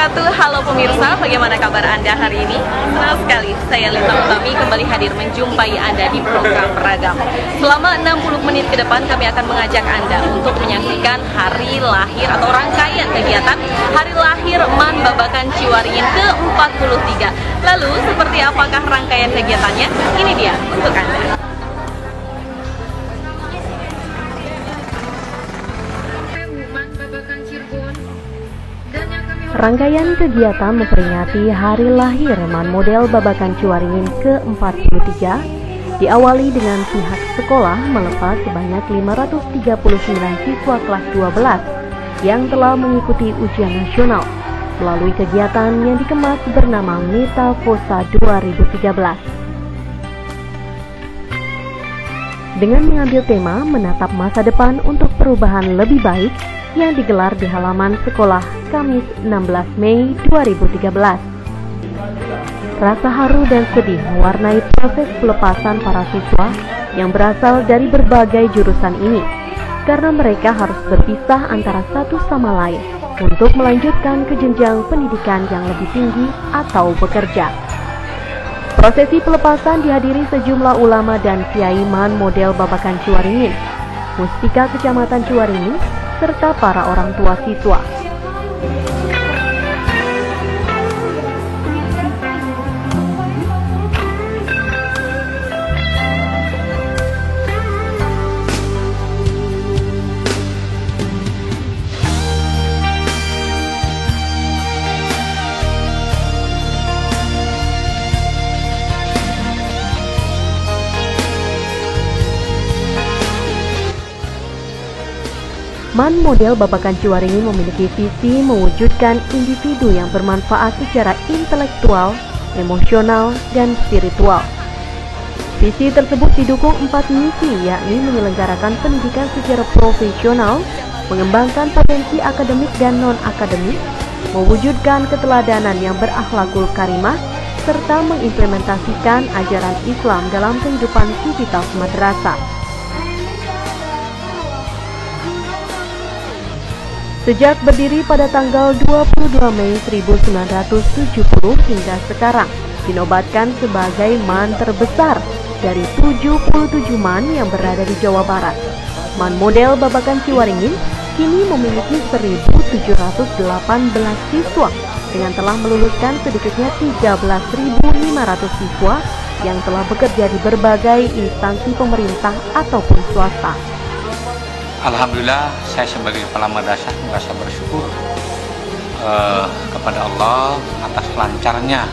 wabarakatuh. Halo pemirsa, bagaimana kabar Anda hari ini? Senang sekali, saya Lita Utami kembali hadir menjumpai Anda di program Ragam. Selama 60 menit ke depan kami akan mengajak Anda untuk menyaksikan hari lahir atau rangkaian kegiatan Hari Lahir MAN Babakan Ciwaringin ke-43. Lalu, seperti apakah rangkaian kegiatannya? Ini dia untuk Anda. Rangkaian kegiatan memperingati Hari Lahir MAN Model Babakan Ciwaringin ke-43 diawali dengan pihak sekolah melepas sebanyak 539 siswa kelas 12 yang telah mengikuti ujian nasional melalui kegiatan yang dikemas bernama Metafosa 2013. Dengan mengambil tema menatap masa depan untuk perubahan lebih baik yang digelar di halaman sekolah Kamis 16 Mei 2013. Rasa haru dan sedih mewarnai proses pelepasan para siswa yang berasal dari berbagai jurusan ini, karena mereka harus berpisah antara satu sama lain untuk melanjutkan ke jenjang pendidikan yang lebih tinggi atau bekerja. Prosesi pelepasan dihadiri sejumlah ulama dan kiai MAN Model Babakan Ciwaringin, Muspika Kecamatan Ciwaringin, serta para orang tua siswa. MAN Model Babakan Ciwaringin memiliki visi mewujudkan individu yang bermanfaat secara intelektual, emosional, dan spiritual. Visi tersebut didukung 4 misi, yakni menyelenggarakan pendidikan secara profesional, mengembangkan potensi akademik dan non-akademik, mewujudkan keteladanan yang berakhlakul karimah, serta mengimplementasikan ajaran Islam dalam kehidupan sivitas madrasah. Sejak berdiri pada tanggal 22 Mei 1970 hingga sekarang, dinobatkan sebagai MAN terbesar dari 77 MAN yang berada di Jawa Barat. MAN Model Babakan Ciwaringin kini memiliki 1.718 siswa dengan telah meluluskan sedikitnya 13.500 siswa yang telah bekerja di berbagai instansi pemerintah ataupun swasta. Alhamdulillah, saya sebagai kepala madrasah merasa bersyukur kepada Allah atas lancarnya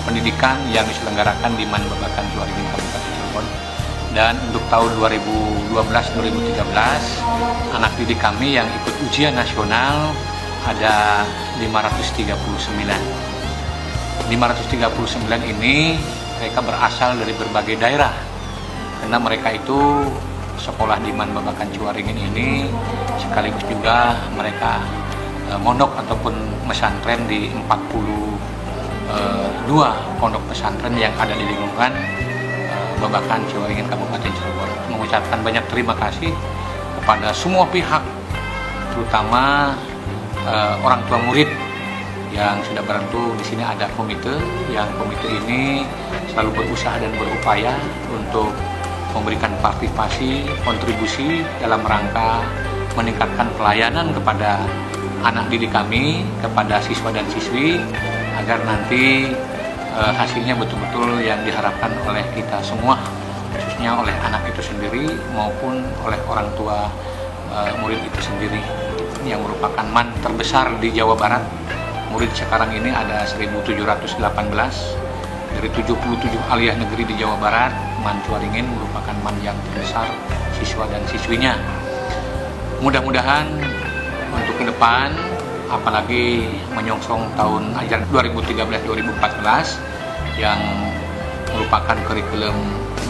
pendidikan yang diselenggarakan di MAN Babakan Ciwaringin Kabupaten Cirebon. Dan untuk tahun 2012-2013, anak didik kami yang ikut ujian nasional ada 539. 539 ini mereka berasal dari berbagai daerah, karena mereka itu sekolah di MAN Babakan Ciwaringin ini sekaligus juga mereka mondok ataupun pesantren di 42 pondok pesantren yang ada di lingkungan Babakan Ciwaringin Kabupaten Cirebon. Mengucapkan banyak terima kasih kepada semua pihak, terutama orang tua murid yang sudah bantu. Di sini ada komite, yang komite ini selalu berusaha dan berupaya untuk memberikan partisipasi, kontribusi dalam rangka meningkatkan pelayanan kepada anak didik kami, kepada siswa dan siswi, agar nanti hasilnya betul-betul yang diharapkan oleh kita semua, khususnya oleh anak itu sendiri maupun oleh orang tua murid itu sendiri, yang merupakan MAN terbesar di Jawa Barat. Murid sekarang ini ada 1.718 dari 77 aliyah negeri di Jawa Barat. MAN Ciwaringin merupakan MAN yang terbesar siswa dan siswinya. Mudah-mudahan untuk ke depan, apalagi menyongsong tahun ajaran 2013-2014 yang merupakan kurikulum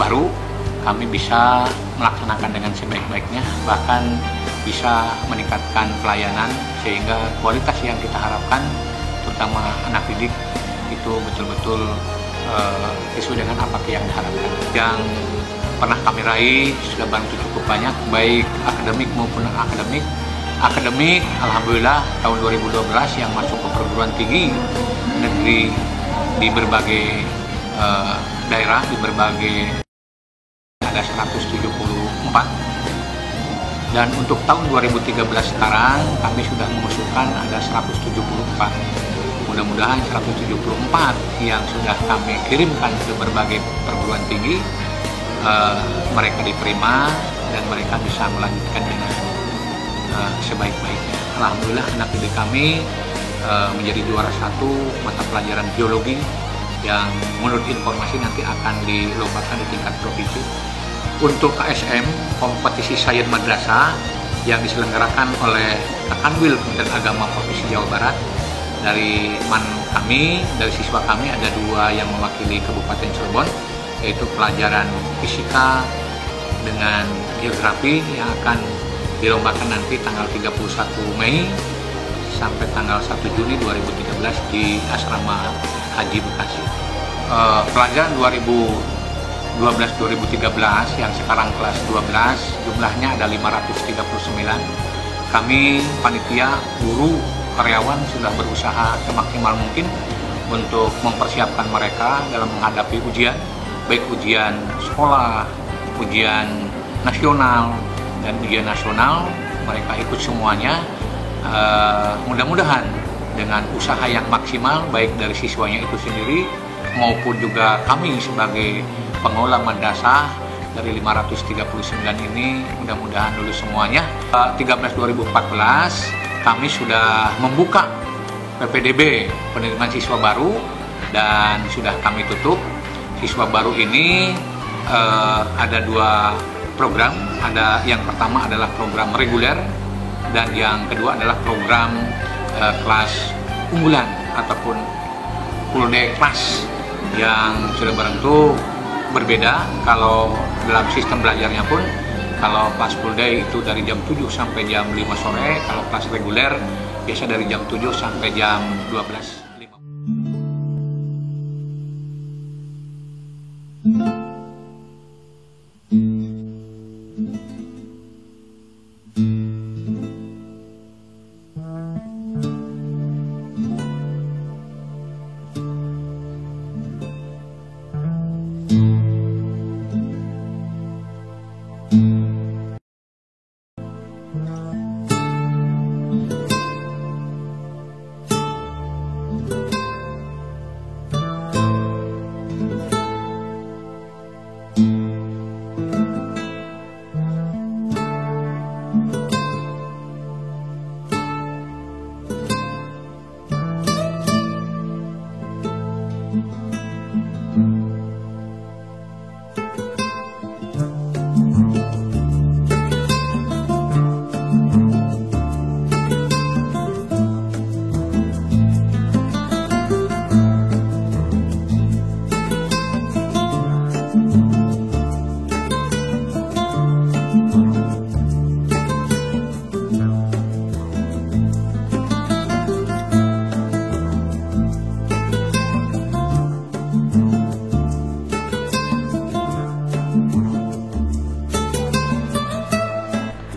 baru, kami bisa melaksanakan dengan sebaik-baiknya, bahkan bisa meningkatkan pelayanan sehingga kualitas yang kita harapkan, terutama anak didik, itu betul-betul sesuai dengan apa yang diharapkan. Yang pernah kami raih sudah bantu cukup banyak, baik akademik maupun non-akademik, akademik, alhamdulillah tahun 2012 yang masuk ke perguruan tinggi negeri di berbagai daerah, di berbagai ada 174. Dan untuk tahun 2013 sekarang kami sudah mengusulkan ada 174. Mudah-mudahan 174 yang sudah kami kirimkan ke berbagai perguruan tinggi mereka diterima dan mereka bisa melanjutkan dengan sebaik-baiknya. Alhamdulillah anak didik kami menjadi juara 1 mata pelajaran biologi yang menurut informasi nanti akan dilombakan di tingkat provinsi. Untuk KSM, kompetisi sains madrasah yang diselenggarakan oleh Kanwil Kementerian Agama Provinsi Jawa Barat, dari dari siswa kami ada 2 yang mewakili Kabupaten Cirebon, yaitu pelajaran fisika dengan geografi yang akan dilombakan nanti tanggal 31 Mei sampai tanggal 1 Juni 2013 di Asrama Haji Bekasi. Pelajaran 2012-2013 yang sekarang kelas 12 jumlahnya ada 539. Kami panitia, guru, karyawan sudah berusaha semaksimal mungkin untuk mempersiapkan mereka dalam menghadapi ujian, baik ujian sekolah, ujian nasional, dan ujian nasional. Mereka ikut semuanya. Mudah-mudahan dengan usaha yang maksimal baik dari siswanya itu sendiri maupun juga kami sebagai pengelola madrasah dari 539 ini, mudah-mudahan lulus semuanya. 13/2014 kami sudah membuka PPDB penerimaan siswa baru dan sudah kami tutup. Siswa baru ini ada 2 program. Ada yang pertama adalah program reguler dan yang kedua adalah program kelas unggulan ataupun full day class yang sudah bareng itu berbeda. Kalau dalam sistem belajarnya pun, kalau kelas full day itu dari jam 7 sampai jam 5 sore, kalau kelas reguler biasa dari jam 7 sampai jam 12.50.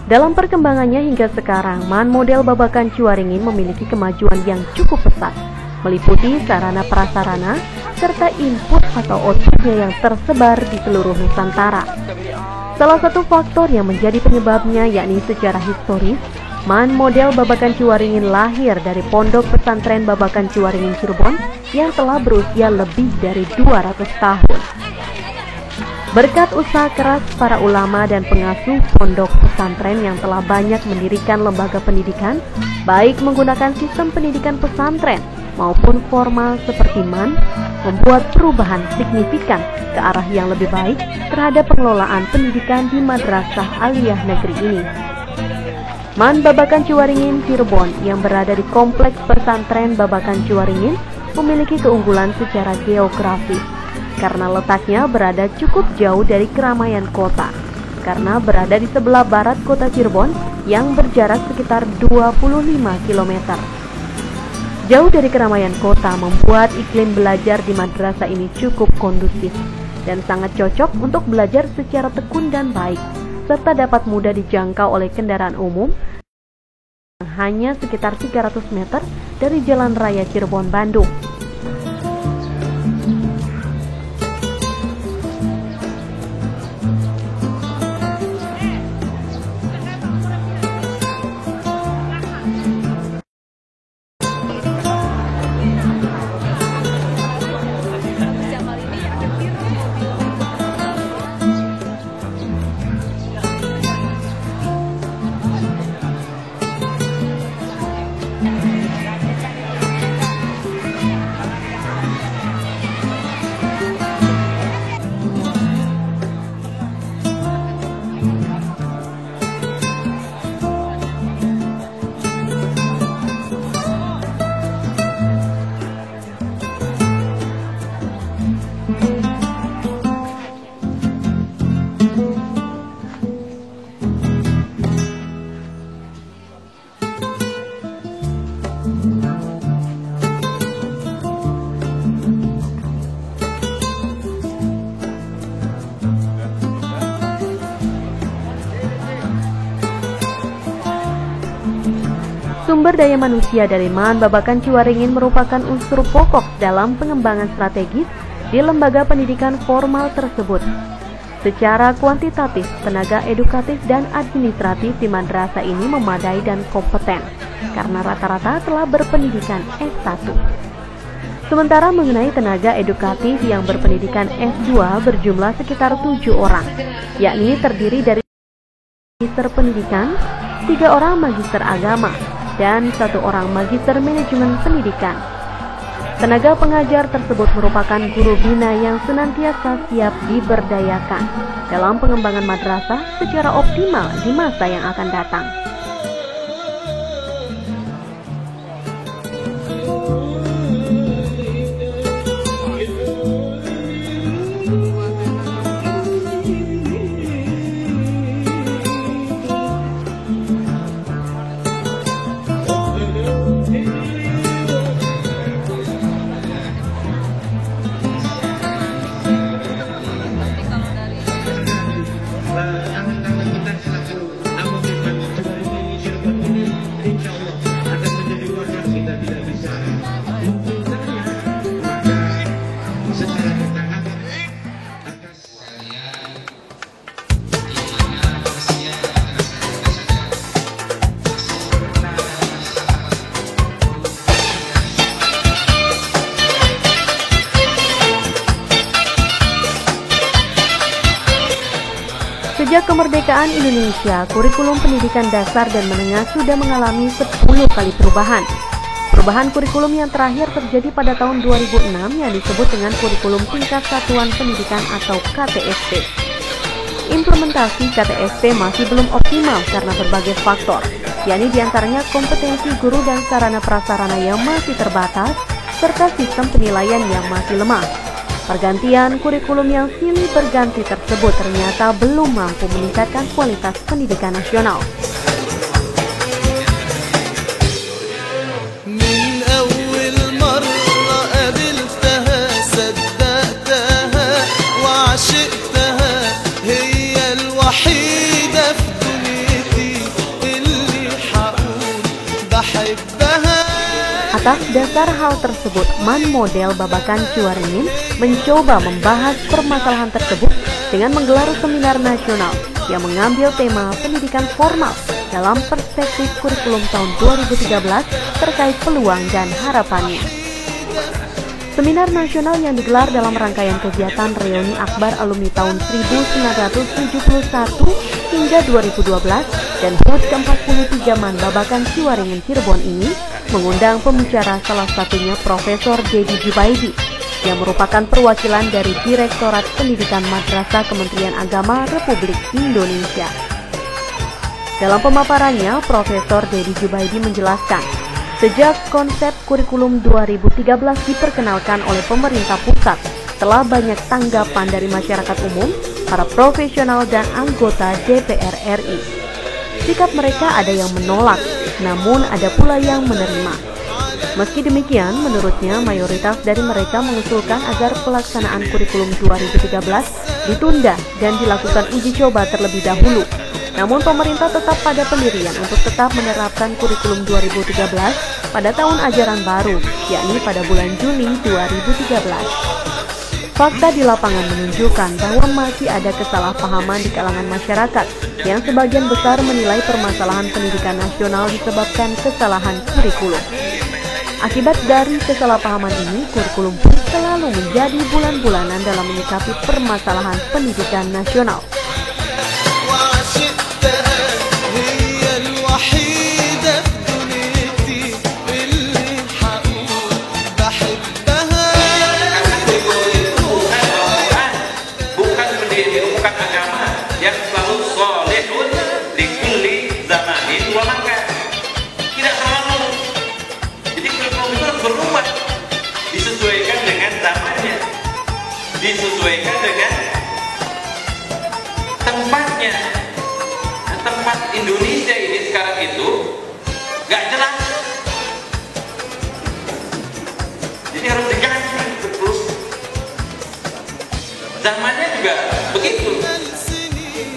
Dalam perkembangannya hingga sekarang, MAN model Babakan Ciwaringin memiliki kemajuan yang cukup pesat, meliputi sarana prasarana serta input atau outputnya yang tersebar di seluruh Nusantara. Salah satu faktor yang menjadi penyebabnya yakni secara historis, MAN model Babakan Ciwaringin lahir dari Pondok Pesantren Babakan Ciwaringin Cirebon yang telah berusia lebih dari 200 tahun. Berkat usaha keras para ulama dan pengasuh pondok pesantren yang telah banyak mendirikan lembaga pendidikan, baik menggunakan sistem pendidikan pesantren maupun formal seperti MAN, membuat perubahan signifikan ke arah yang lebih baik terhadap pengelolaan pendidikan di Madrasah Aliyah Negeri ini. MAN Babakan Ciwaringin Cirebon yang berada di Kompleks Pesantren Babakan Ciwaringin memiliki keunggulan secara geografis, karena letaknya berada cukup jauh dari keramaian kota, karena berada di sebelah barat kota Cirebon yang berjarak sekitar 25 km. Jauh dari keramaian kota membuat iklim belajar di madrasah ini cukup kondusif dan sangat cocok untuk belajar secara tekun dan baik, serta dapat mudah dijangkau oleh kendaraan umum hanya sekitar 300 meter dari Jalan Raya Cirebon, Bandung. Sumber daya manusia dari MAN Babakan Ciwaringin merupakan unsur pokok dalam pengembangan strategis di lembaga pendidikan formal tersebut. Secara kuantitatif, tenaga edukatif dan administratif di madrasah ini memadai dan kompeten, karena rata-rata telah berpendidikan S1. Sementara mengenai tenaga edukatif yang berpendidikan S2 berjumlah sekitar 7 orang, yakni terdiri dari magister pendidikan, 3 orang magister agama, dan 1 orang magister manajemen pendidikan. Tenaga pengajar tersebut merupakan guru bina yang senantiasa siap diberdayakan dalam pengembangan madrasah secara optimal di masa yang akan datang. Sejak kemerdekaan Indonesia, kurikulum pendidikan dasar dan menengah sudah mengalami 10 kali perubahan. Perubahan kurikulum yang terakhir terjadi pada tahun 2006 yang disebut dengan kurikulum tingkat satuan pendidikan atau KTSP. Implementasi KTSP masih belum optimal karena berbagai faktor, yakni diantaranya kompetensi guru dan sarana prasarana yang masih terbatas, serta sistem penilaian yang masih lemah. Pergantian kurikulum yang silih berganti tersebut ternyata belum mampu meningkatkan kualitas pendidikan nasional. Atas dasar hal tersebut, MAN Model Babakan Ciwaringin mencoba membahas permasalahan tersebut dengan menggelar seminar nasional yang mengambil tema pendidikan formal dalam perspektif kurikulum tahun 2013 terkait peluang dan harapannya. Seminar nasional yang digelar dalam rangkaian kegiatan reuni akbar alumni tahun 1971 hingga 2012 dan HUT ke-43 MAN Babakan Ciwaringin Cirebon ini mengundang pembicara salah satunya Profesor Dedi Jubaidi yang merupakan perwakilan dari Direktorat Pendidikan Madrasah Kementerian Agama Republik Indonesia. Dalam pemaparannya, Profesor Dedi Jubaidi menjelaskan, sejak konsep kurikulum 2013 diperkenalkan oleh pemerintah pusat, telah banyak tanggapan dari masyarakat umum, para profesional dan anggota DPR RI. Sikap mereka ada yang menolak, namun ada pula yang menerima. Meski demikian, menurutnya mayoritas dari mereka mengusulkan agar pelaksanaan kurikulum 2013 ditunda dan dilakukan uji coba terlebih dahulu, Namun pemerintah tetap pada pendirian untuk tetap menerapkan kurikulum 2013 pada tahun ajaran baru, yakni pada bulan Juni 2013. Fakta di lapangan menunjukkan bahwa masih ada kesalahpahaman di kalangan masyarakat yang sebagian besar menilai permasalahan pendidikan nasional disebabkan kesalahan kurikulum. Akibat dari kesalahpahaman ini, kurikulum pun selalu menjadi bulan-bulanan dalam menyikapi permasalahan pendidikan nasional. Disesuaikan dengan tempatnya. Nah, tempat Indonesia ini sekarang itu gak jelas, jadi harus diganti terus. Zamannya juga begitu.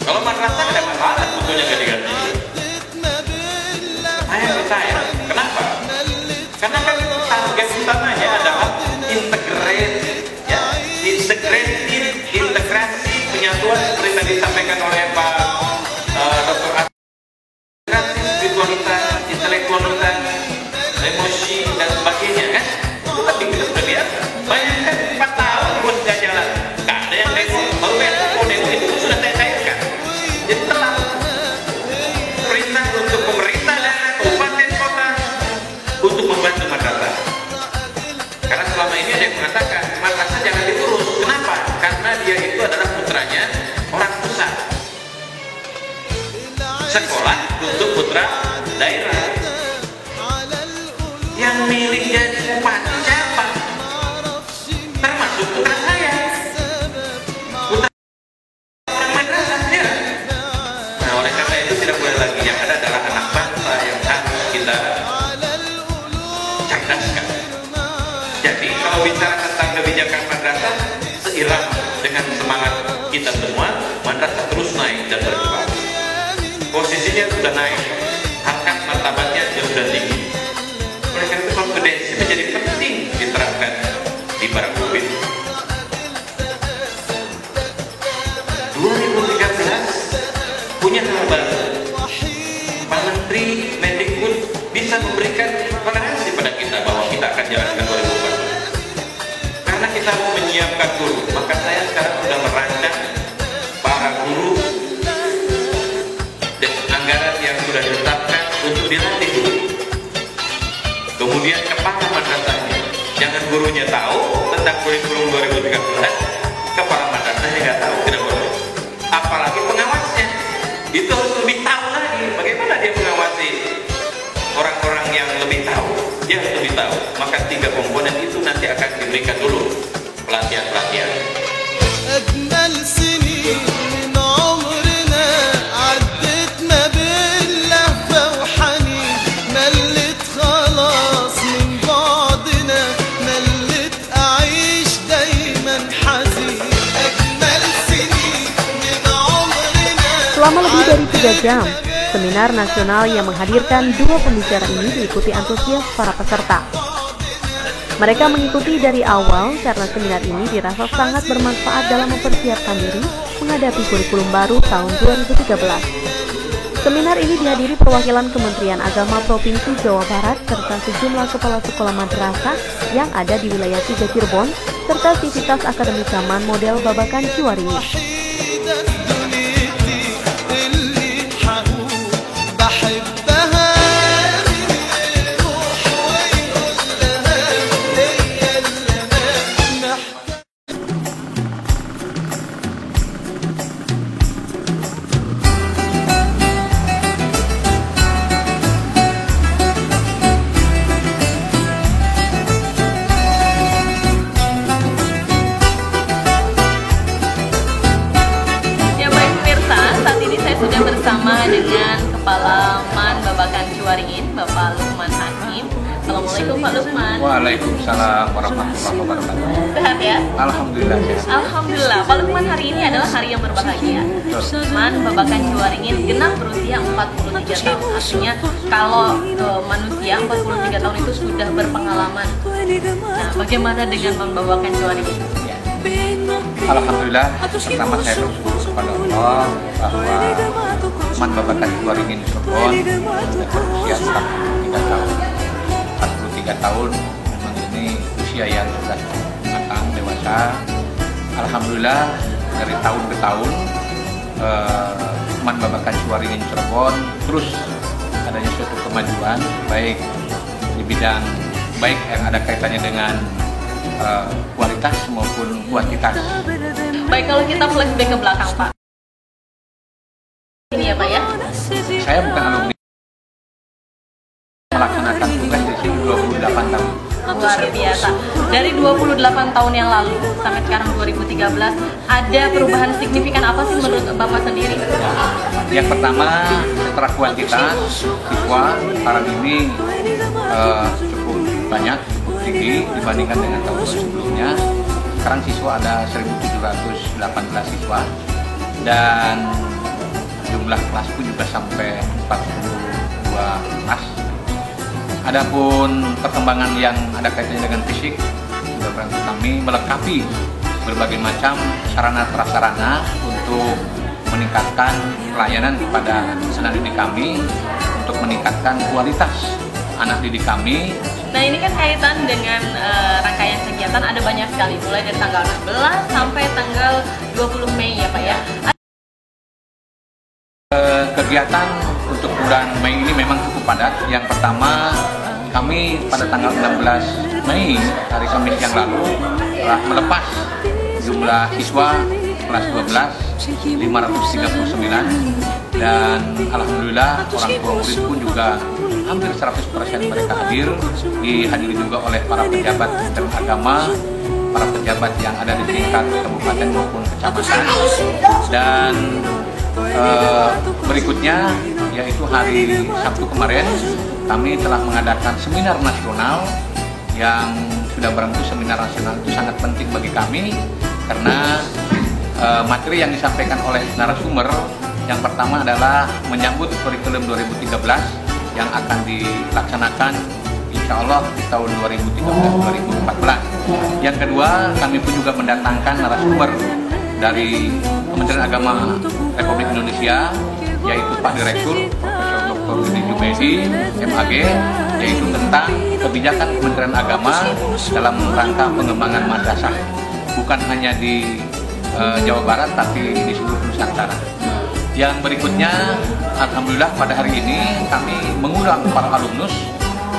Kalau madrasah ada masalah sebetulnya gak diganti. Saya kenapa? Karena kan target utamanya adalah integrasi penyatuan seperti tadi disampaikan oleh Pak Dr. Spiritualitas, intelektualitas, emosi dan sebagainya kan? Itu kan sudah biasa. Bayangkan 4 tahun pun tidak jalan, nggak ada yang nengok. Baru nengok itu sudah saya cairkan. Jadi telah perintah untuk pemerintah dan kabupaten kota untuk membantu madrasah. Karena selama ini ada yang mengatakan madrasah jangan diurus. Kenapa? Karena dia itu adalah putranya orang pusat. Sekolah untuk putra daerah. Yang milih jadi bupati siapa? Termasuk putra saya. Putra orang madrasah ya. Nah, oleh karena itu tidak boleh lagi. Yang ada adalah anak bangsa yang harus kita cerdaskan. Jadi kalau bicara tentang kebijakan madrasah, seirama dengan semangat kita semua, madrasah terus naik dan berkembang. Posisinya sudah naik, harkat martabatnya juga sudah tinggi. Oleh karena itu kompetensi menjadi penting diterapkan di para pemimpin. 2013 punya hal baru. Pak Menteri Mendikbud bisa memberikan toleransi pada kita bahwa kita akan jalankan 2014. Karena kita mau menyiapkan guru, maka saya sekarang sudah merancang para guru dan anggaran yang sudah ditetapkan untuk dilatih dulu. Kemudian kepala madrasahnya, jangan gurunya tahu tentang kurikulum 2013, kepala madrasahnya nggak tahu, tidak boleh. Apalagi pengawasnya, itu harus lebih tahu lagi. Bagaimana dia mengawasi orang-orang yang lebih tahu? Dia harus lebih tahu. Maka 3 komponen itu nanti akan diberikan dulu pelatihan-pelatihan. Selama lebih dari 3 jam, seminar nasional yang menghadirkan 2 pembicara ini diikuti antusias para peserta. Mereka mengikuti dari awal karena seminar ini dirasa sangat bermanfaat dalam mempersiapkan diri menghadapi kurikulum baru tahun 2013. Seminar ini dihadiri perwakilan Kementerian Agama Provinsi Jawa Barat serta sejumlah kepala sekolah madrasah yang ada di wilayah 3 Cirebon serta Sivitas Akademi Zaman model Babakan Ciwaringin. Assalamualaikum Pak Lukman. Waalaikumsalam warahmatullahi wabarakatuh. Sehat ya? Alhamdulillah sehat. Alhamdulillah. Pak Lukman, hari ini adalah hari yang berbahagia. Man Babakan Ciwaringin genap berusia 43 tahun. Artinya kalau manusia 43 tahun itu sudah berpengalaman. Nah, bagaimana dengan Man Babakan Ciwaringin? Ya. Alhamdulillah, pertama saya bersyukur kepada Allah bahwa Man Babakan Ciwaringin Cirebon sudah berusia 43 tahun. 43 tahun memang ini usia yang sudah matang, dewasa. Alhamdulillah dari tahun ke tahun Man Babakan Ciwaringin Cirebon terus adanya suatu kemajuan baik di bidang baik yang ada kaitannya dengan kualitas maupun kuantitas. Baik, kalau kita flashback ke belakang Pak. Ini ya Pak ya? Saya bukan alumni, melaksanakan tugas di sini 28 tahun. Luar biasa. Dari 28 tahun yang lalu sampai sekarang 2013, ada perubahan signifikan apa sih menurut Bapak sendiri? Yang pertama, secara kuantitas siswa sekarang ini cukup banyak, cukup tinggi dibandingkan dengan tahun sebelumnya. Sekarang siswa ada 1.718 siswa dan jumlah kelas pun juga sampai 42 kelas. Adapun perkembangan yang ada kaitannya dengan fisik, sudah berarti kami melengkapi berbagai macam sarana prasarana untuk meningkatkan pelayanan kepada anak didik kami, untuk meningkatkan kualitas anak didik kami. Nah, ini kan kaitan dengan rangkaian kegiatan ada banyak sekali, mulai dari tanggal 16 sampai tanggal 20 Mei ya Pak ya. Kegiatan untuk bulan Mei ini memang cukup padat. Yang pertama, kami pada tanggal 16 Mei, hari Kamis yang lalu, telah melepas jumlah siswa kelas 12 539 dan alhamdulillah orang tua murid pun juga hampir 100% mereka hadir, dihadiri juga oleh para pejabat dan agama, para pejabat yang ada di tingkat kabupaten maupun kecamatan. Dan berikutnya yaitu hari Sabtu kemarin kami telah mengadakan seminar nasional yang sudah barang itu seminar nasional itu sangat penting bagi kami karena materi yang disampaikan oleh narasumber yang pertama adalah menyambut kurikulum 2013 yang akan dilaksanakan insya Allah di tahun 2013-2014. Yang kedua, kami pun juga mendatangkan narasumber dari Kementerian Agama Republik Indonesia, yaitu Pak Direktur Profesor Dr. Rudi Jumaidi, MAG, yaitu tentang kebijakan Kementerian Agama dalam rangka pengembangan madrasah, bukan hanya di Jawa Barat, tapi di seluruh Nusantara. Yang berikutnya, alhamdulillah pada hari ini kami mengundang para alumnus,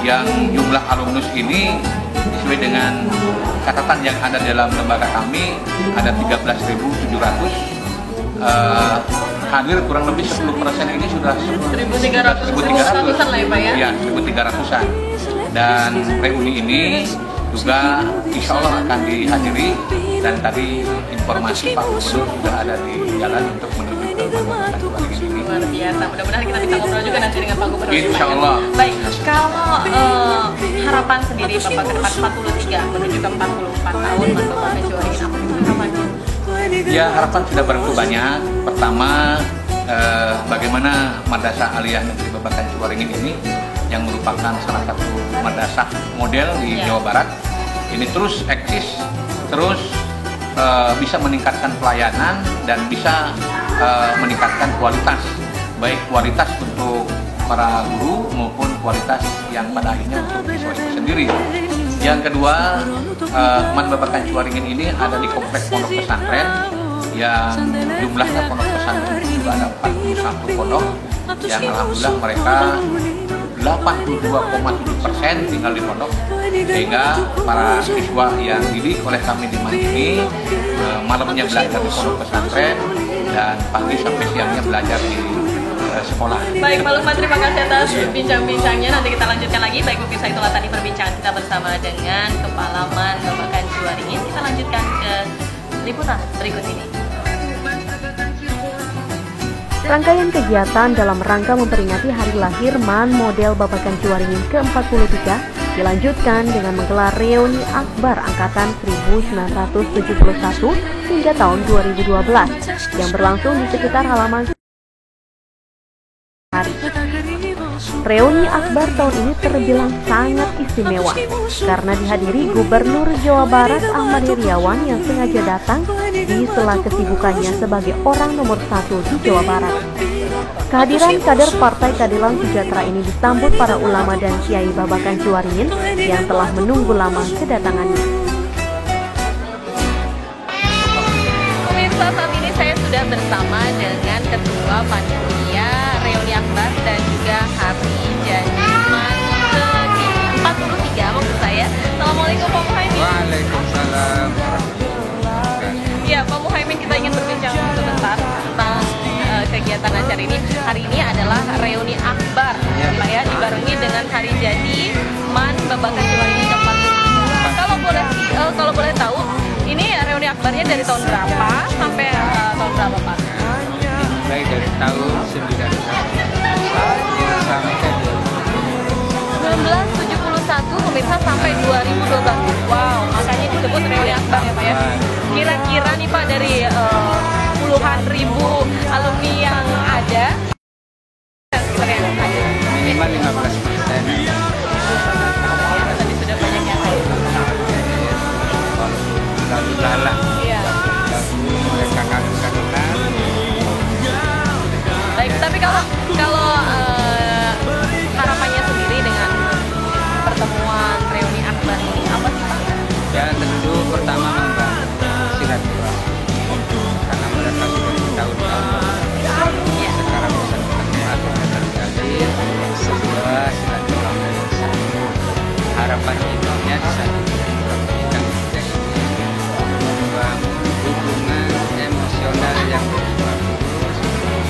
yang jumlah alumnus ini sesuai dengan catatan yang ada dalam lembaga kami ada 13.700, hadir kurang lebih 10% ini sudah 1.300-an lah ya Pak ya? Ya, 1.300-an. Dan reuni ini juga insya Allah akan dihadiri dan tadi informasi Pak Gubernur sudah ada di jalan untuk menuju ke Man Ciwaringin ini. Luar biasa, mudah-mudahan kita bisa ngobrol juga nanti dengan Pak Gubernur. Insya Allah. Baik, kalau harapan sendiri Bapak ke depan 43 menuju ke 44 tahun Man Babakan Ciwaringin, apa sih harapannya? Ya, harapan sudah berlaku banyak. Pertama, bagaimana Madrasah Aliyah Negeri Babakan Ciwaringin ini yang merupakan salah satu madrasah model di Jawa Barat ini terus eksis, terus bisa meningkatkan pelayanan dan bisa meningkatkan kualitas, baik kualitas untuk para guru maupun kualitas yang pada akhirnya untuk siswa itu sendiri. Yang kedua, Man Babakan Ciwaringin ini ada di kompleks pondok pesantren yang jumlahnya pondok pesantren itu ada 41 pondok yang alhamdulillah mereka 82,7% tinggal di pondok, sehingga para siswa yang dididik oleh kami di Man ini malamnya belajar di pondok pesantren dan pagi sampai siangnya belajar di sekolah. Baik Pak Lukman, terima kasih atas bincang-bincangnya. Nanti kita lanjutkan lagi. Baik pemirsa, itulah tadi perbincangan kita bersama dengan Kepala Man Babakan Ciwaringin. Kita lanjutkan ke liputan berikut ini. Rangkaian kegiatan dalam rangka memperingati hari lahir Man Model Babakan Ciwaringin ke-43 Dilanjutkan dengan menggelar reuni akbar angkatan 1971 hingga tahun 2012 yang berlangsung di sekitar halaman hari. Reuni akbar tahun ini terbilang sangat istimewa karena dihadiri Gubernur Jawa Barat Ahmad Heriawan yang sengaja datang di sela kesibukannya sebagai orang nomor 1 di Jawa Barat. Kehadiran kader Partai Keadilan Sejahtera ini disambut para ulama dan Kiai Babakan Ciwaringin yang telah menunggu lama kedatangannya. Pemirsa, saat ini saya sudah bersama dengan Ketua Panitia Reuni Akbar dan juga hari jadi MAN ke-43 maksud saya. Assalamualaikum Pak Muhaimin. Waalaikumsalam. Ya Pak Muhaimin, kita ingin berbincang sebentar tentang kegiatan acara ini. Hari ini adalah reuni akbar, Pak ya, dibarengi dengan hari jadi MAN Babakan Ciwaringin ke-43. Kalau boleh tahu, ini reuni akbarnya dari tahun berapa sampai tahun berapa Pak? Dimulai dari tahun 1971 pemirsa sampai 2012. Wow, makanya disebut reuni akbar ya Pak ya. Kira-kira nih Pak, dari puluhan ribu alumni yang ada, minimal 15%. Tadi sudah banyak yang hadir. Lalu lalang. Iya. Mereka kaget-kagetan. Baik, tapi kalau harapannya sendiri dengan pertemuan reuni akbar ini apa sih Pak? Ya tentu pertama membangun silaturahmi karena mereka sudah bertahun-tahun sekarang bisa ketemu atau terjalin sebuah silaturahmi bersama. Harapan intinya di sana pendidikan kita ini membangun hubungan emosional yang lebih bagus,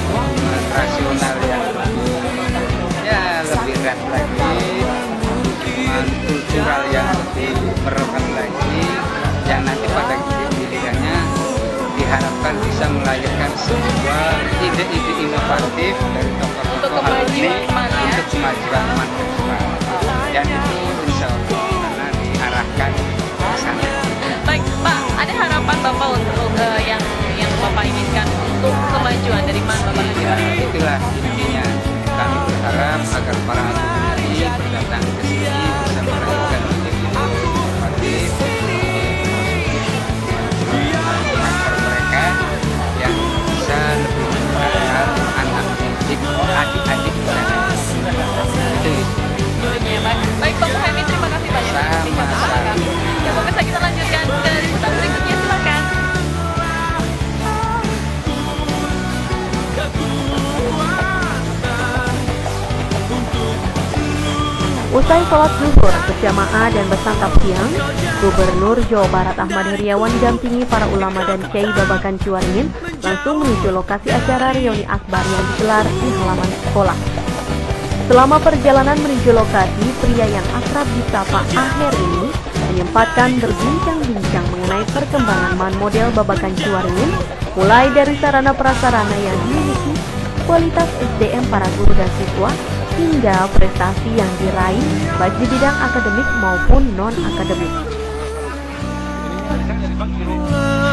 hubungan rasional yang lebih erat lagi, hubungan kultural yang lebih merekat lagi, yang nanti pada gilirannya diharapkan bisa melahirkan sebuah ide-ide inovatif dari tokoh-tokoh alumni untuk kemajuan MAN ke depan. Dan itu insya Allah karena diarahkan ke sana. Baik Pak, ada harapan Bapak untuk yang Bapak inginkan untuk kemajuan dari MAN Babakan Ciwaringin? Itulah intinya, kami berharap agar para alumni berdatang ke sini bisa melahirkan ide-ide inovatif kantor mereka yang bisa lebih memudahkan anak didik adik-adik di sana. Itu. Ya, baik Pak Muhaimin, terima kasih banyak. Sama-sama. Ya, pemirsa, kita lanjutkan ke liputan berikutnya, silakan. Usai sholat zuhur berjamaah dan bersantap siang, Gubernur Jawa Barat Ahmad Heriawan didampingi para ulama dan Kiai Babakan Ciwaringin langsung menuju lokasi acara reuni akbar yang digelar di halaman sekolah. Selama perjalanan menuju lokasi, pria yang akrab disapa Aher ini menyempatkan berbincang-bincang mengenai perkembangan MAN model Babakan Ciwaringin, mulai dari sarana prasarana yang dimiliki, kualitas SDM para guru dan siswa, hingga prestasi yang diraih baik di bidang akademik maupun non-akademik.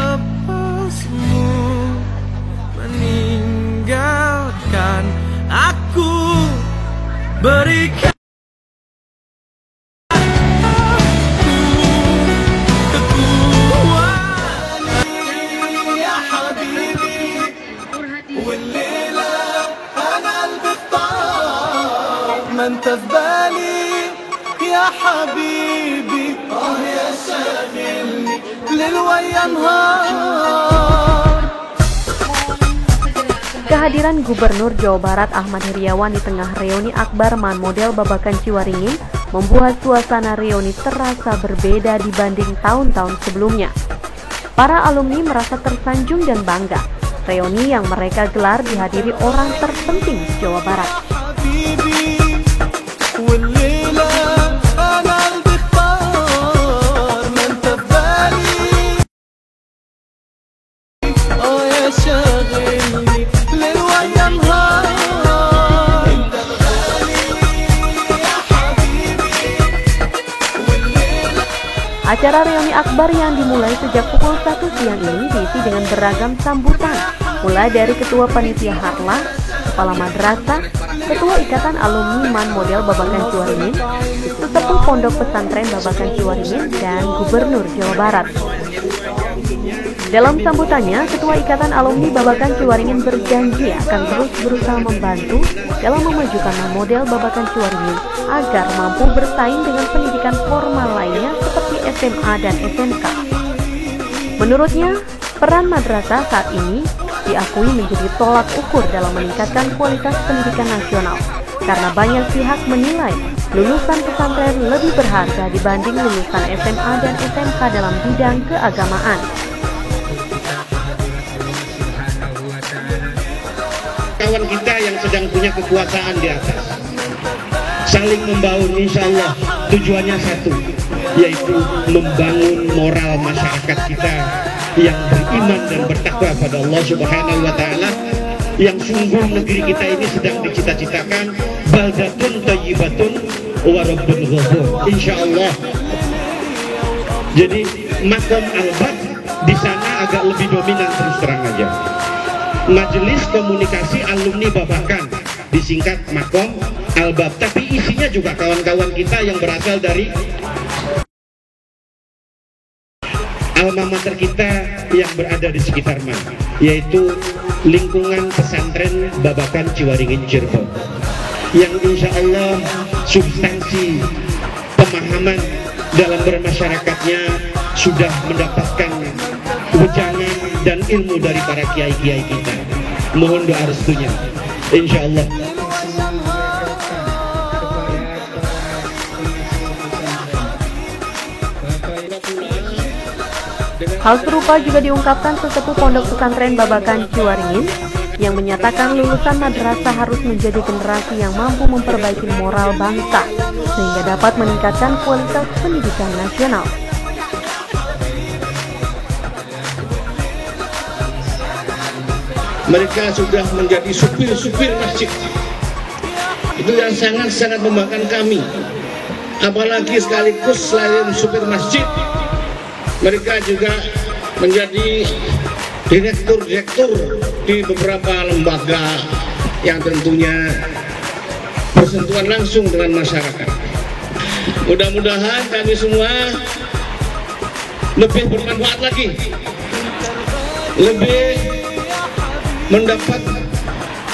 Lepasmu meninggalkan aku, berikan أنت في بالي يا حبيبي يا شاغلني ليل ويا نهار. Kehadiran Gubernur Jawa Barat Ahmad Heriawan di tengah reuni akbar MAN model Babakan Ciwaringin membuat suasana reuni terasa berbeda dibanding tahun-tahun sebelumnya. Para alumni merasa tersanjung dan bangga. Reuni yang mereka gelar dihadiri orang terpenting Jawa Barat. والليلة أنا قلبي اختار ما أنت في بالي يا شاغلني ليل ويا نهار. أنت الغالي يا حبيبي Acara reuni akbar yang dimulai sejak pukul 1 siang ini diisi dengan beragam sambutan, mulai dari Ketua Panitia Harlah, Kepala Madrasah, Ketua Ikatan Alumni MAN Model Babakan Ciwaringin, Sesepuh Pondok Pesantren Babakan Ciwaringin, dan Gubernur Jawa Barat. Dalam sambutannya, Ketua Ikatan Alumni Babakan Ciwaringin berjanji akan terus berusaha membantu dalam memajukan MAN Model Babakan Ciwaringin agar mampu bersaing dengan pendidikan formal lainnya seperti SMA dan SMK. Menurutnya, peran madrasah saat ini diakui menjadi tolak ukur dalam meningkatkan kualitas pendidikan nasional, karena banyak pihak menilai lulusan pesantren lebih berharga dibanding lulusan SMA dan SMK dalam bidang keagamaan. Kawan kita yang sedang punya kekuasaan di atas saling membangun, insya Allah tujuannya satu, yaitu membangun moral masyarakat kita yang beriman dan bertakwa pada Allah Subhanahu wa Ta'ala, yang sungguh negeri kita ini sedang dicita-citakan baldatun thayyibatun wa rabbun ghafur, insya Allah. Jadi makom al-bab di sana agak lebih dominan, terus terang aja. Majelis Komunikasi Alumni Babakan, disingkat Makom Albab, tapi isinya juga kawan-kawan kita yang berasal dari alma mater kita yang berada di sekitar MAN, yaitu lingkungan pesantren Babakan Ciwaringin Cirebon, yang insya Allah substansi pemahaman dalam bermasyarakatnya sudah mendapatkan wejangan dan ilmu dari para kiai-kiai kita. Mohon doa restunya, insya Allah. Hal serupa juga diungkapkan Sesepuh Pondok Pesantren Babakan Ciwaringin yang menyatakan lulusan madrasah harus menjadi generasi yang mampu memperbaiki moral bangsa sehingga dapat meningkatkan kualitas pendidikan nasional. Mereka sudah menjadi supir-supir masjid. Itu yang sangat-sangat membanggakan kami. Apalagi sekaligus selain supir masjid, mereka juga menjadi direktur-direktur di beberapa lembaga yang tentunya bersentuhan langsung dengan masyarakat. Mudah-mudahan kami semua lebih bermanfaat lagi, lebih mendapat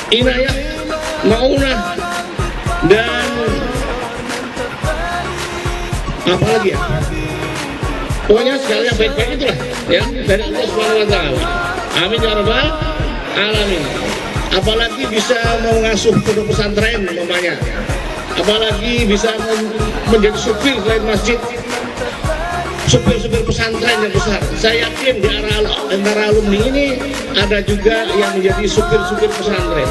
inayah, maunah, dan apa lagi ya? Pokoknya segala yang baik-baik itulah ya dari Allah Subhanahu wa Ta'ala. Amin ya rabbal alamin. Apalagi bisa mengasuh pondok pesantren namanya, apalagi bisa menjadi supir selain masjid, supir-supir pesantren yang besar. Saya yakin di antara alumni ini ada juga yang menjadi supir-supir pesantren.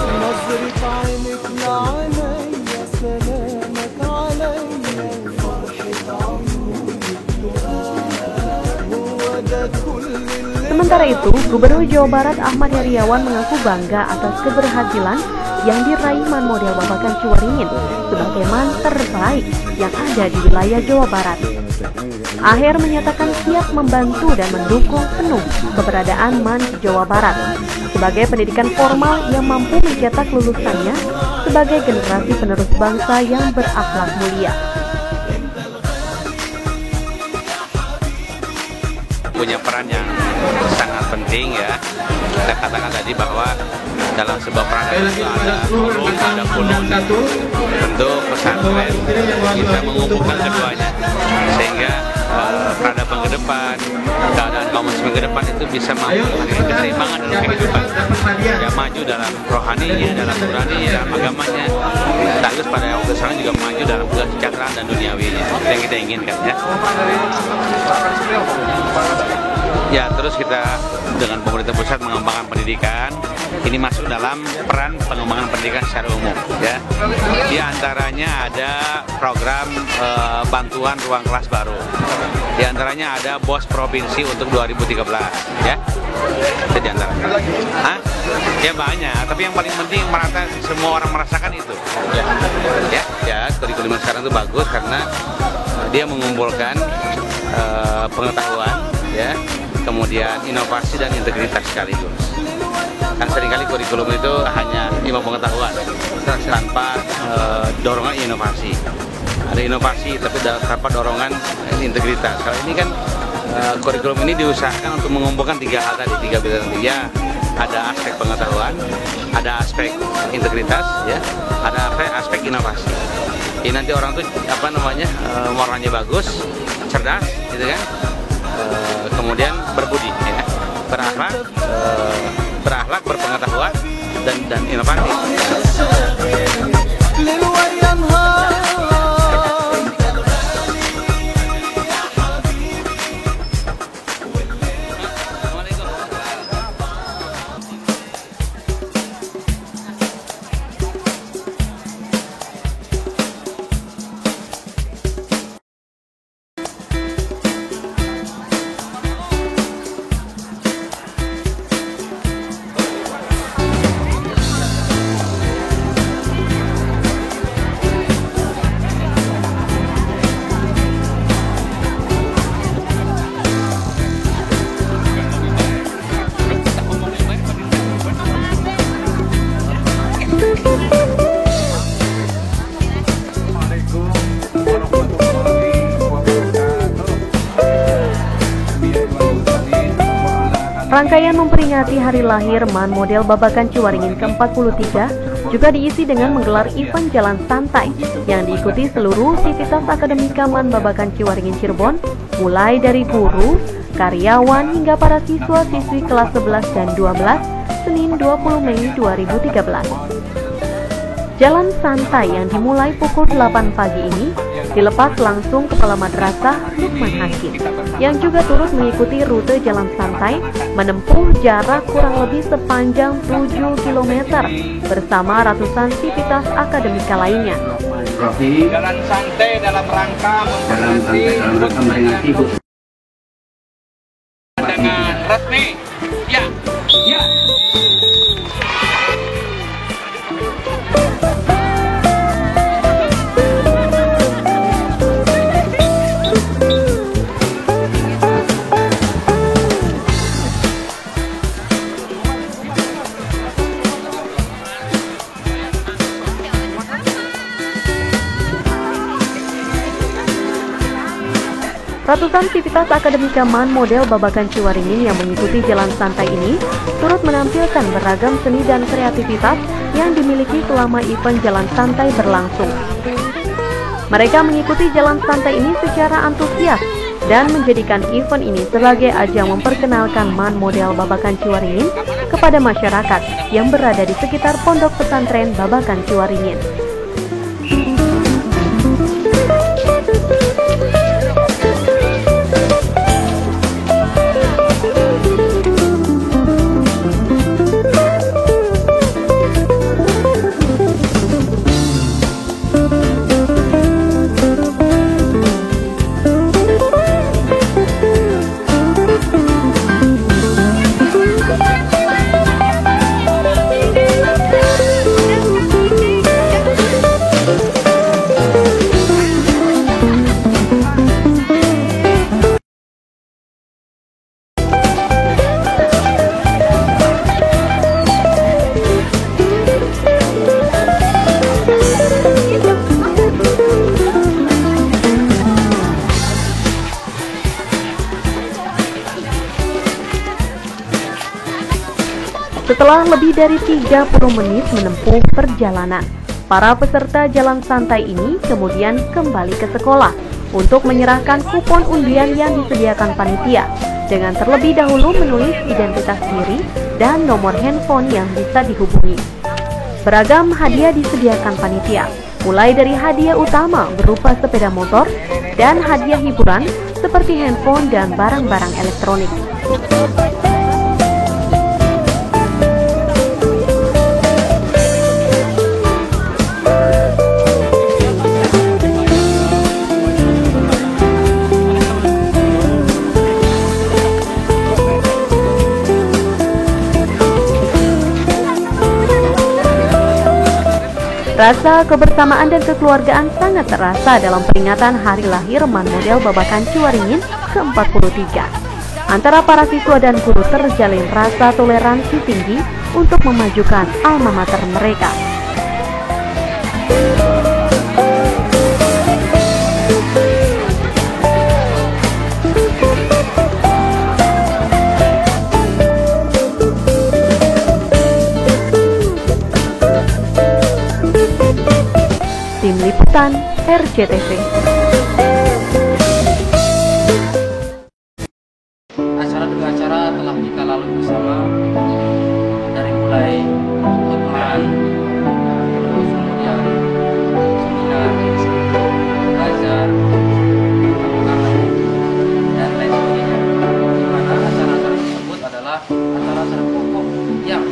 Sementara itu, Gubernur Jawa Barat Ahmad Heriawan mengaku bangga atas keberhasilan yang diraih MAN Model Babakan Ciwaringin sebagai MAN terbaik yang ada di wilayah Jawa Barat. Aher menyatakan siap membantu dan mendukung penuh keberadaan MAN Jawa Barat sebagai pendidikan formal yang mampu mencetak lulusannya sebagai generasi penerus bangsa yang berakhlak mulia. Punya peran yang sangat penting ya. Kita katakan tadi bahwa dalam sebuah peradaban itu ada forum, tentu pesantren bisa mengumpulkan keduanya sehingga peradaban ke depan, keadaan kaum muslimin ke depan itu bisa mengalami keseimbangan dalam kehidupan, ya maju dalam rohaninya, dalam nuraninya, dalam agamanya, sekaligus pada waktu sekarang juga maju dalam kesejahteraan dan duniawinya yang kita inginkan ya. Ya, terus kita dengan pemerintah pusat mengembangkan pendidikan, ini masuk dalam peran pengembangan pendidikan secara umum ya. Di antaranya ada program bantuan ruang kelas baru. Di antaranya ada BOS provinsi untuk 2013 ya. Itu di antaranya. Hah? Ya banyak, tapi yang paling penting merata semua orang merasakan itu. Ya, kurikulum sekarang itu bagus karena dia mengumpulkan pengetahuan, ya, kemudian inovasi dan integritas sekaligus. Kan seringkali kurikulum itu hanya ilmu pengetahuan tanpa dorongan inovasi. Ada inovasi tapi tanpa dorongan integritas. Kalau ini kan kurikulum ini diusahakan untuk mengumpulkan tiga hal tadi, tiga bidang ya. Ada aspek pengetahuan, ada aspek integritas, ya, ada aspek inovasi. Jadi nanti orang tuh moralnya bagus, cerdas, gitu kan, kemudian berbudi, ya, berakhlak, berpengetahuan dan inovatif. Rangkaian memperingati hari lahir MAN Model Babakan Ciwaringin ke-43 juga diisi dengan menggelar event jalan santai yang diikuti seluruh sivitas akademika MAN Babakan Ciwaringin Cirebon, mulai dari guru, karyawan hingga para siswa-siswi kelas 11 dan 12, Senin 20 Mei 2013. Jalan santai yang dimulai pukul 8 pagi ini dilepas langsung Kepala Madrasah Lukman Hakim yang juga turut mengikuti rute jalan santai menempuh jarak kurang lebih sepanjang 7 km bersama ratusan sivitas akademika lainnya. Jalan santai dalam rangka memperingati dengan resmi. Ya. Ya. Ratusan sivitas akademika MAN Model Babakan Ciwaringin yang mengikuti jalan santai ini turut menampilkan beragam seni dan kreativitas yang dimiliki selama event jalan santai berlangsung. Mereka mengikuti jalan santai ini secara antusias dan menjadikan event ini sebagai ajang memperkenalkan MAN Model Babakan Ciwaringin kepada masyarakat yang berada di sekitar Pondok Pesantren Babakan Ciwaringin. Setelah lebih dari 30 menit menempuh perjalanan, para peserta jalan santai ini kemudian kembali ke sekolah untuk menyerahkan kupon undian yang disediakan panitia, dengan terlebih dahulu menulis identitas diri dan nomor handphone yang bisa dihubungi. Beragam hadiah disediakan panitia, mulai dari hadiah utama berupa sepeda motor dan hadiah hiburan seperti handphone dan barang-barang elektronik. Rasa kebersamaan dan kekeluargaan sangat terasa dalam peringatan hari lahir Man Model Babakan Ciwaringin ke-43. Antara para siswa dan guru terjalin rasa toleransi tinggi untuk memajukan alma mater mereka. Tim Liputan RCTV. Acara demi acara telah kita lalui bersama, dari mulai khutbah, terus kemudian seminar, bazar, dan lain sebagainya. Di mana acara-acara tersebut adalah acara-acara pokok yang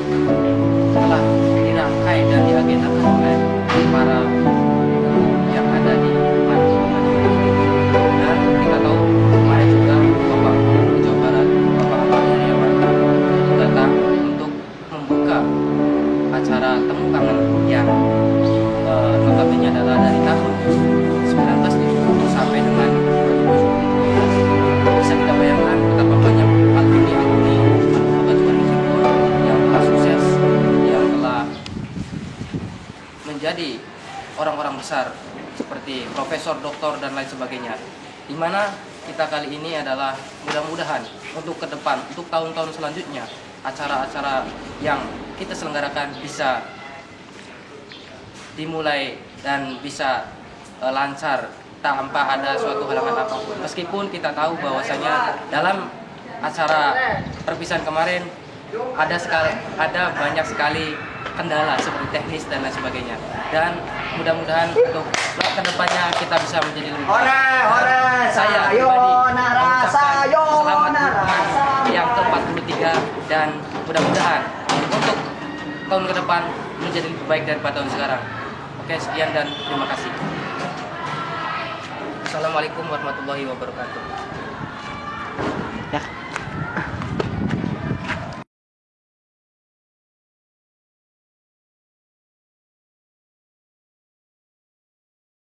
telah dirangkai dan diagendakan oleh para yang ada di dan kita tahu kemarin juga Bapak Gubernur Jawa Barat, Bapak Ahmad Heriawan datang untuk membuka acara temu kangen yang notabene adalah dari tahun 1970 sampai dengan 2012. Bisa kita bayangkan betapa banyak alumni Babakan Ciwaringin Cirebon yang telah sukses, yang telah menjadi orang-orang besar seperti profesor, doktor, dan lain sebagainya. Di mana kita kali ini adalah mudah-mudahan untuk ke depan, untuk tahun-tahun selanjutnya, acara-acara yang kita selenggarakan bisa dimulai dan bisa lancar tanpa ada suatu halangan apapun. Meskipun kita tahu bahwasanya dalam acara perpisahan kemarin ada banyak sekali kendala seperti teknis dan lain sebagainya, dan mudah-mudahan untuk kedepannya kita bisa menjadi lebih baik. Saya pribadi mengucapkan selamat HUT yang ke-43 dan mudah-mudahan untuk tahun ke depan menjadi lebih baik daripada tahun sekarang. Oke, sekian dan terima kasih. Assalamualaikum warahmatullahi wabarakatuh.